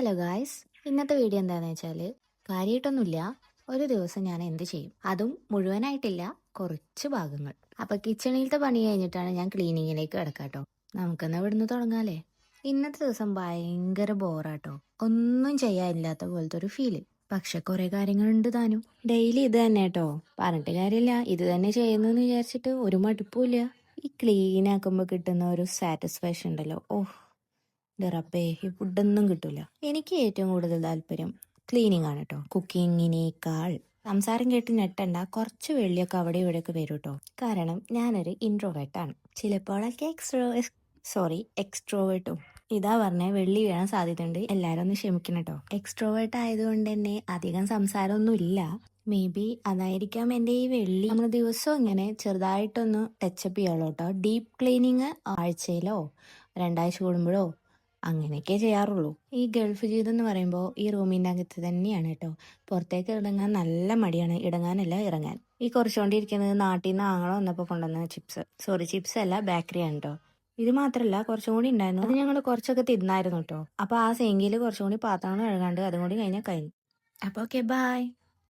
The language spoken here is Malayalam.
ഹലോ ഗായ്സ്, ഇന്നത്തെ വീഡിയോ എന്താണെന്ന് വെച്ചാൽ കാര്യമായിട്ടൊന്നുമില്ല. ഒരു ദിവസം ഞാൻ എന്ത് ചെയ്യും, അതും മുഴുവനായിട്ടില്ല, കുറച്ച് ഭാഗങ്ങൾ. അപ്പോൾ കിച്ചണിലത്തെ പണി കഴിഞ്ഞിട്ടാണ് ഞാൻ ക്ലീനിങ്ങിലേക്ക് കിടക്കാട്ടോ. നമുക്കെന്നാ ഇവിടുന്ന് തുടങ്ങാല്ലേ. ഇന്നത്തെ ദിവസം ഭയങ്കര ബോറാട്ടോ, ഒന്നും ചെയ്യാനില്ലാത്ത പോലത്തെ ഒരു ഫീല്. പക്ഷെ കുറെ കാര്യങ്ങളുണ്ട് താനും. ഡെയിലി ഇത് തന്നെ കേട്ടോ, പറഞ്ഞിട്ട് കാര്യമില്ല. ഇത് തന്നെ ചെയ്യുന്നതെന്ന് വിചാരിച്ചിട്ട് ഒരു മടുപ്പില്ല. ഈ ക്ലീൻ ആക്കുമ്പോൾ കിട്ടുന്ന ഒരു സാറ്റിസ്ഫാക്ഷൻ ഉണ്ടല്ലോ, ഓഹ് റബ്ബേ, ഈ ഫുഡൊന്നും കിട്ടൂല. എനിക്ക് ഏറ്റവും കൂടുതൽ താല്പര്യം ക്ലീനിങ് ആണ് കേട്ടോ, കുക്കിങ്ങിനേക്കാൾ. സംസാരം കേട്ട് ഞെട്ടണ്ട, കുറച്ച് വെള്ളിയൊക്കെ അവിടെ ഇവിടെയൊക്കെ വരും കേട്ടോ. കാരണം ഞാനൊരു ഇൻട്രോവേർട്ടാണ്, ചിലപ്പോഴൊക്കെ എക്സ്ട്രോവേർട്ടും. ഇതാ പറഞ്ഞ വെള്ളി വീഴാൻ സാധ്യതയുണ്ട്, എല്ലാരും ഒന്ന് ക്ഷമിക്കണം കേട്ടോ. എക്സ്ട്രോവേർട്ട് ആയതുകൊണ്ട് തന്നെ അധികം സംസാരമൊന്നും ഇല്ല. മേ ബി അതായിരിക്കാം എൻ്റെ ഈ വെള്ളി. നമ്മൾ ദിവസവും ഇങ്ങനെ ചെറുതായിട്ടൊന്ന് ടച്ചപ്പ് ചെയ്യുള്ളൂ കേട്ടോ. ഡീപ്പ് ക്ലീനിങ് ആഴ്ചയിലോ 2 ആഴ്ച കൂടുമ്പോഴോ അങ്ങനെയൊക്കെ ചെയ്യാറുള്ളൂ. ഈ ഗൾഫ് ജീവിതം എന്ന് പറയുമ്പോൾ ഈ റൂമിൻ്റെ അകത്ത് തന്നെയാണ് കേട്ടോ. പുറത്തേക്ക് ഇറങ്ങാൻ നല്ല മടിയാണ്, ഇടങ്ങാനല്ല ഇറങ്ങാൻ. ഈ കുറച്ചുകൊണ്ടിരിക്കുന്നത് നാട്ടിൽ നിന്ന് ആങ്ങളെ വന്നപ്പോൾ കൊണ്ടുവന്ന ചിപ്സ് അല്ല, ബേക്കറിയാണ് കേട്ടോ. ഇത് മാത്രമല്ല, കുറച്ചും കൂടി ഉണ്ടായിരുന്നു. അത് ഞങ്ങൾ കുറച്ചൊക്കെ തിന്നായിരുന്നു കേട്ടോ. അപ്പോൾ ആ സെങ്കിയിൽ കുറച്ചും കൂടി പാത്രങ്ങൾ കഴുകാണ്ട് അതും കൂടി കഴിഞ്ഞാൽ കഴിഞ്ഞു. അപ്പോൾ ഓക്കെ, ബൈ.